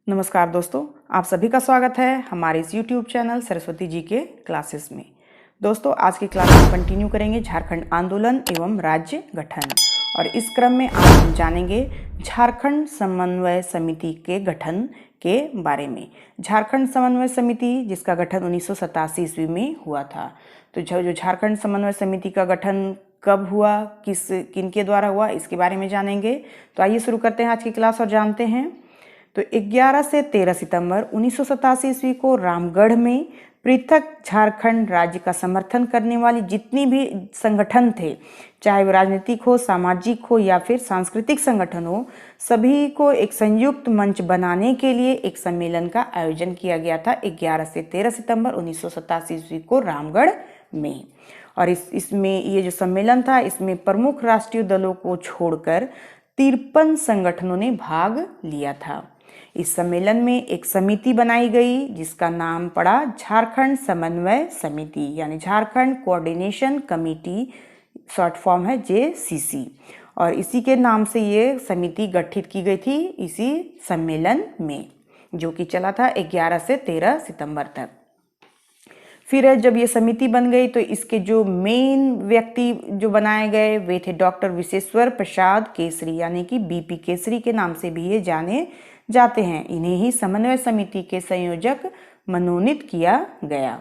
नमस्कार दोस्तों, आप सभी का स्वागत है हमारे इस YouTube चैनल सरस्वती जी के क्लासेस में। दोस्तों, आज की क्लास में कंटिन्यू करेंगे झारखंड आंदोलन एवं राज्य गठन, और इस क्रम में आज हम जानेंगे झारखंड समन्वय समिति के गठन के बारे में। झारखंड समन्वय समिति जिसका गठन 1987 ईस्वी में हुआ था। तो जो झारखंड समन्वय समिति का गठन कब हुआ, किनके द्वारा हुआ, इसके बारे में जानेंगे। तो आइए शुरू करते हैं आज की क्लास और जानते हैं। तो 11 से 13 सितंबर 1987 ईस्वी को रामगढ़ में पृथक झारखंड राज्य का समर्थन करने वाली जितनी भी संगठन थे, चाहे वो राजनीतिक हो, सामाजिक हो या फिर सांस्कृतिक संगठन हो, सभी को एक संयुक्त मंच बनाने के लिए एक सम्मेलन का आयोजन किया गया था 11 से 13 सितंबर 1987 ईस्वी को रामगढ़ में। और इसमें ये जो सम्मेलन था, इसमें प्रमुख राष्ट्रीय दलों को छोड़कर 53 संगठनों ने भाग लिया था। इस सम्मेलन में एक समिति बनाई गई जिसका नाम पड़ा झारखंड समन्वय समिति, यानी Jharkhand coordination committee, short form है JCC। और इसी के नाम से ये समिति गठित की गई थी इसी सम्मेलन में, जो कि चला था 11 से 13 सितंबर तक। फिर जब ये समिति बन गई तो इसके जो मेन व्यक्ति जो बनाए गए वे थे डॉक्टर विश्वेश्वर प्रसाद केसरी, यानी कि BP केसरी के नाम से भी ये जाने जाते हैं। इन्हें ही समन्वय समिति के संयोजक मनोनीत किया गया।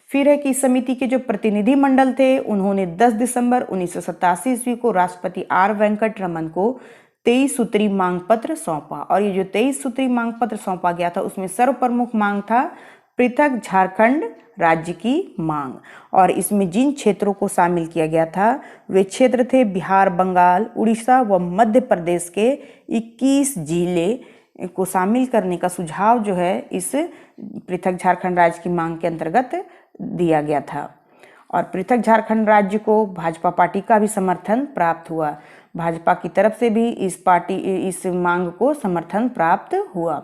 फिर है कि समिति के जो प्रतिनिधि मंडल थे, उन्होंने 10 दिसंबर 1987 ईस्वी को राष्ट्रपति R वेंकट रमन को 23 सूत्री मांग पत्र सौंपा। और ये जो 23 सूत्री मांग पत्र सौंपा गया था, उसमें सर्वप्रमुख मांग था पृथक झारखंड राज्य की मांग। और इसमें जिन क्षेत्रों को शामिल किया गया था वे क्षेत्र थे बिहार, बंगाल, उड़ीसा व मध्य प्रदेश के 21 जिले को शामिल करने का सुझाव जो है इस पृथक झारखंड राज्य की मांग के अंतर्गत दिया गया था। और पृथक झारखंड राज्य को भाजपा पार्टी का भी समर्थन प्राप्त हुआ। भाजपा की तरफ से भी इस मांग को समर्थन प्राप्त हुआ।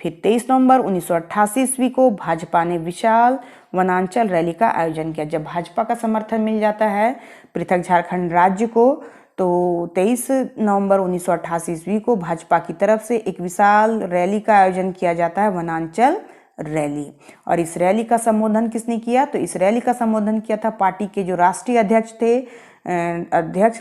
फिर 23 नवंबर 1988 ईस्वी को भाजपा ने विशाल वनांचल रैली का आयोजन किया। जब भाजपा का समर्थन मिल जाता है पृथक झारखंड राज्य को, तो 23 नवंबर 1988 ईस्वी को भाजपा की तरफ से एक विशाल रैली का आयोजन किया जाता है, वनांचल रैली। और इस रैली का संबोधन किसने किया? तो इस रैली का संबोधन किया था पार्टी के जो राष्ट्रीय अध्यक्ष थे, अध्यक्ष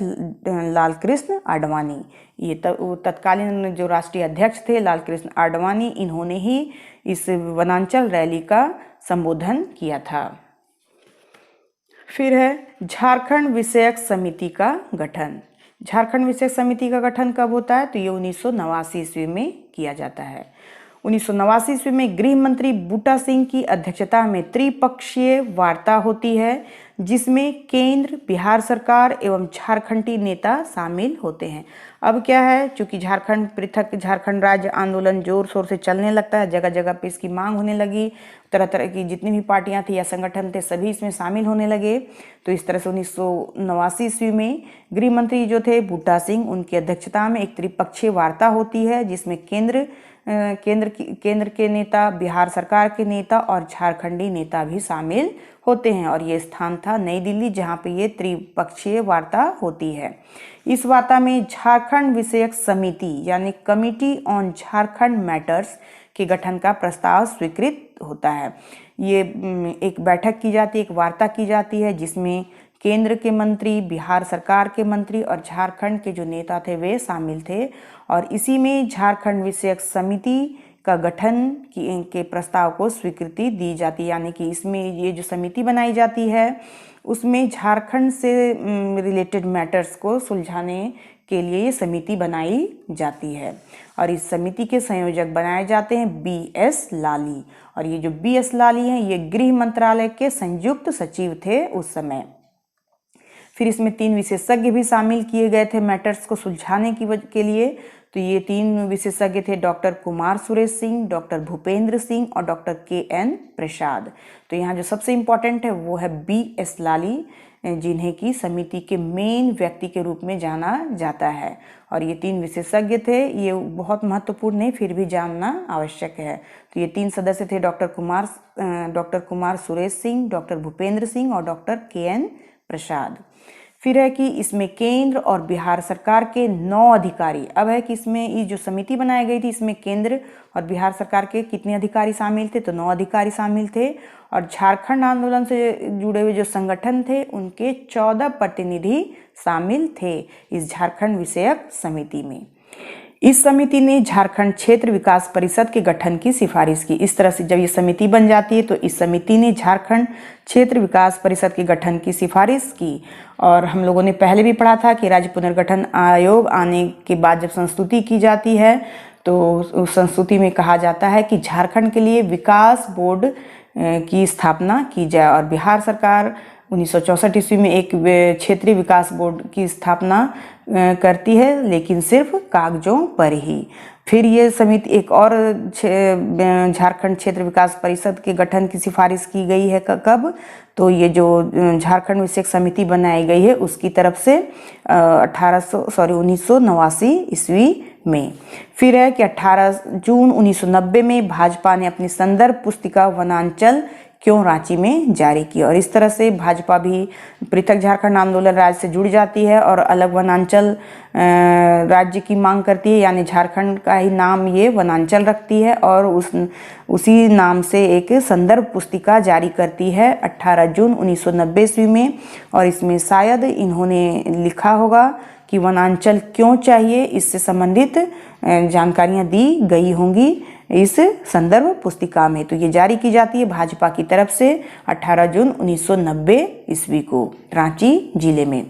लालकृष्ण आडवाणी। ये तत्कालीन जो राष्ट्रीय अध्यक्ष थे लालकृष्ण आडवाणी, इन्होंने ही इस वनांचल रैली का संबोधन किया था। फिर है झारखंड विषयक समिति का गठन। झारखंड विषयक समिति का गठन कब होता है? तो ये 1989 ईस्वी में किया जाता है। 1989 ईस्वी में गृह मंत्री बूटा सिंह की अध्यक्षता में त्रिपक्षीय वार्ता होती है, जिसमें केंद्र, बिहार सरकार एवं झारखंडी नेता शामिल होते हैं। अब क्या है, चूंकि पृथक झारखंड राज्य आंदोलन जोर शोर से चलने लगता है, जगह जगह पे इसकी मांग होने लगी, तरह तरह की जितनी भी पार्टियां थी या संगठन थे सभी इसमें शामिल होने लगे। तो इस तरह से 1989 ईस्वी में गृह मंत्री जो थे बूटा सिंह, उनकी अध्यक्षता में एक त्रिपक्षीय वार्ता होती है, जिसमें केंद्र के नेता, बिहार सरकार के नेता और झारखंडी नेता भी शामिल होते हैं। और ये स्थान था नई दिल्ली, जहाँ पे ये त्रिपक्षीय वार्ता होती है। इस वार्ता में झारखंड विषयक समिति यानी कमिटी ऑन झारखंड मैटर्स के गठन का प्रस्ताव स्वीकृत होता है। ये एक बैठक की जाती है, एक वार्ता की जाती है, जिसमें केंद्र के मंत्री, बिहार सरकार के मंत्री और झारखंड के जो नेता थे वे शामिल थे। और इसी में झारखंड विषयक समिति का गठन के प्रस्ताव को स्वीकृति दी जाती है, यानी कि इसमें ये जो समिति बनाई जाती है उसमें झारखंड से रिलेटेड मैटर्स को सुलझाने के लिए ये समिति बनाई जाती है। और इस समिति के संयोजक बनाए जाते हैं BS लाली। और ये जो BS लाली हैं, ये गृह मंत्रालय के संयुक्त सचिव थे उस समय। फिर इसमें 3 विशेषज्ञ भी शामिल किए गए थे मैटर्स को सुलझाने के लिए। तो ये 3 विशेषज्ञ थे डॉक्टर कुमार सुरेश सिंह, डॉक्टर भूपेंद्र सिंह और डॉक्टर KN प्रसाद। तो यहाँ जो सबसे इम्पोर्टेंट है वो है BS लाली, जिन्हें की समिति के मेन व्यक्ति के रूप में जाना जाता है। और ये 3 विशेषज्ञ थे, ये बहुत महत्वपूर्ण नहीं, फिर भी जानना आवश्यक है। तो ये 3 सदस्य थे डॉक्टर कुमार सुरेश सिंह, डॉक्टर भूपेंद्र सिंह और डॉक्टर KN प्रसाद। फिर है कि इसमें केंद्र और बिहार सरकार के 9 अधिकारी। अब है कि इसमें ये जो समिति बनाई गई थी इसमें केंद्र और बिहार सरकार के कितने अधिकारी शामिल थे, तो 9 अधिकारी शामिल थे। और झारखंड आंदोलन से जुड़े हुए जो संगठन थे उनके 14 प्रतिनिधि शामिल थे इस झारखंड विषयक समिति में। इस समिति ने झारखंड क्षेत्र विकास परिषद के गठन की सिफारिश की। इस तरह से जब ये समिति बन जाती है तो इस समिति ने झारखंड क्षेत्र विकास परिषद के गठन की सिफारिश की। और हम लोगों ने पहले भी पढ़ा था कि राज्य पुनर्गठन आयोग आने के बाद जब संस्तुति की जाती है तो उस संस्तुति में कहा जाता है कि झारखंड के लिए विकास बोर्ड की स्थापना की जाए। और बिहार सरकार 1964 ईस्वी में एक क्षेत्रीय विकास बोर्ड की स्थापना करती है, लेकिन सिर्फ कागजों पर ही। फिर ये समिति एक और झारखंड क्षेत्र विकास परिषद के गठन की सिफारिश की गई है। कब? तो ये जो झारखंड विषयक समिति बनाई गई है उसकी तरफ से 1989 ईस्वी में। फिर है कि 18 जून 1990 में भाजपा ने अपनी संदर्भ पुस्तिका वनांचल क्यों रांची में जारी की। और इस तरह से भाजपा भी पृथक झारखंड आंदोलन राज्य से जुड़ जाती है और अलग वनांचल राज्य की मांग करती है, यानी झारखंड का ही नाम ये वनांचल रखती है और उसी नाम से एक संदर्भ पुस्तिका जारी करती है 18 जून 1990 ईस्वी में। और इसमें शायद इन्होंने लिखा होगा कि वनांचल क्यों चाहिए, इससे संबंधित जानकारियां दी गई होंगी इस संदर्भ पुस्तिका में। तो ये जारी की जाती है भाजपा की तरफ से 18 जून 1990 ईस्वी को रांची जिले में।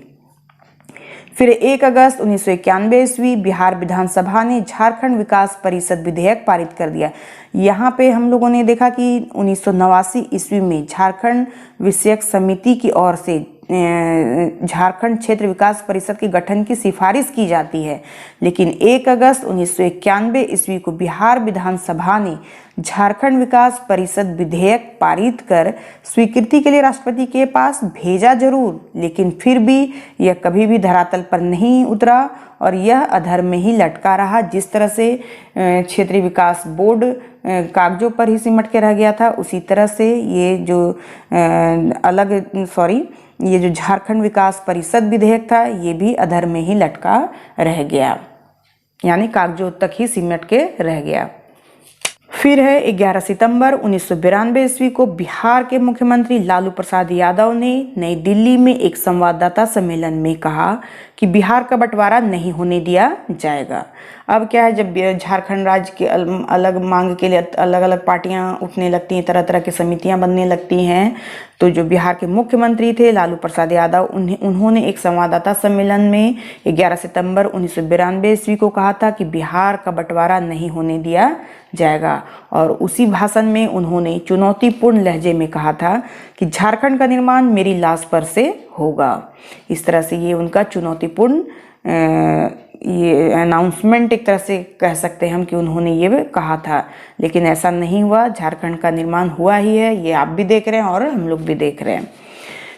फिर 1 अगस्त 1991 ईस्वी बिहार विधानसभा ने झारखंड विकास परिषद विधेयक पारित कर दिया। यहाँ पे हम लोगों ने देखा कि 1989 ईस्वी में झारखंड विषयक समिति की ओर से झारखंड क्षेत्र विकास परिषद के गठन की सिफारिश की जाती है, लेकिन 1 अगस्त 1991 ईस्वी को बिहार विधानसभा ने झारखंड विकास परिषद विधेयक पारित कर स्वीकृति के लिए राष्ट्रपति के पास भेजा जरूर, लेकिन फिर भी यह कभी भी धरातल पर नहीं उतरा और यह अधर में ही लटका रहा। जिस तरह से क्षेत्रीय विकास बोर्ड कागजों पर ही सिमट के रह गया था, उसी तरह से ये जो झारखंड विकास परिषद विधेयक था ये भी अधर में ही लटका रह गया, यानी कागजों तक ही सिमट के रह गया। फिर है 11 सितंबर 1992 ईस्वी को बिहार के मुख्यमंत्री लालू प्रसाद यादव ने नई दिल्ली में एक संवाददाता सम्मेलन में कहा कि बिहार का बंटवारा नहीं होने दिया जाएगा। अब क्या है, जब झारखंड राज्य के अलग मांग के लिए अलग अलग पार्टियां उठने लगती हैं, तरह तरह की समितियां बनने लगती हैं, तो जो बिहार के मुख्यमंत्री थे लालू प्रसाद यादव उन्होंने एक संवाददाता सम्मेलन में 11 सितंबर 1992 ईस्वी को कहा था कि बिहार का बंटवारा नहीं होने दिया जाएगा। और उसी भाषण में उन्होंने चुनौतीपूर्ण लहजे में कहा था कि झारखंड का निर्माण मेरी लाश पर से होगा। इस तरह से ये उनका चुनौतीपूर्ण ये अनाउंसमेंट एक तरह से कह सकते हैं हम कि उन्होंने ये कहा था, लेकिन ऐसा नहीं हुआ। झारखंड का निर्माण हुआ ही है, ये आप भी देख रहे हैं और हम लोग भी देख रहे हैं।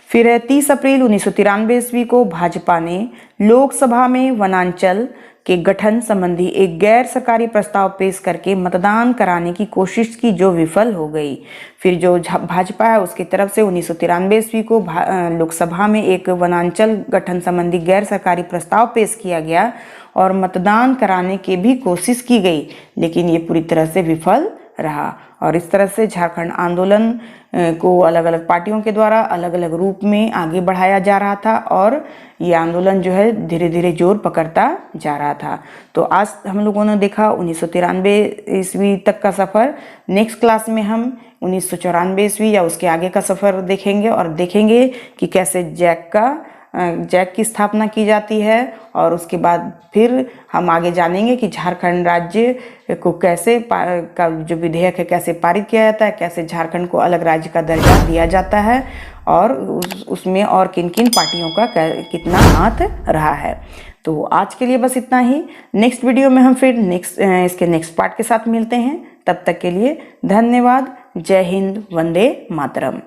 फिर है 30 अप्रैल 1993 ईस्वी को भाजपा ने लोकसभा में वनांचल के गठन संबंधी एक गैर सरकारी प्रस्ताव पेश करके मतदान कराने की कोशिश की, जो विफल हो गई। फिर जो भाजपा है उसकी तरफ से 1993 ईस्वी को लोकसभा में एक वनांचल गठन संबंधी गैर सरकारी प्रस्ताव पेश किया गया और मतदान कराने की भी कोशिश की गई, लेकिन ये पूरी तरह से विफल रहा। और इस तरह से झारखंड आंदोलन को अलग अलग पार्टियों के द्वारा अलग अलग रूप में आगे बढ़ाया जा रहा था और ये आंदोलन जो है धीरे धीरे जोर पकड़ता जा रहा था। तो आज हम लोगों ने देखा 1993 ईस्वी तक का सफ़र। नेक्स्ट क्लास में हम 1994 ईस्वी या उसके आगे का सफ़र देखेंगे और देखेंगे कि कैसे जैक की स्थापना की जाती है, और उसके बाद फिर हम आगे जानेंगे कि झारखंड राज्य को कैसे का जो विधेयक है कैसे पारित किया जाता है, कैसे झारखंड को अलग राज्य का दर्जा दिया जाता है और उसमें और किन किन पार्टियों का कितना हाथ रहा है। तो आज के लिए बस इतना ही। नेक्स्ट वीडियो में हम फिर इसके नेक्स्ट पार्ट के साथ मिलते हैं। तब तक के लिए धन्यवाद। जय हिंद, वंदे मातरम।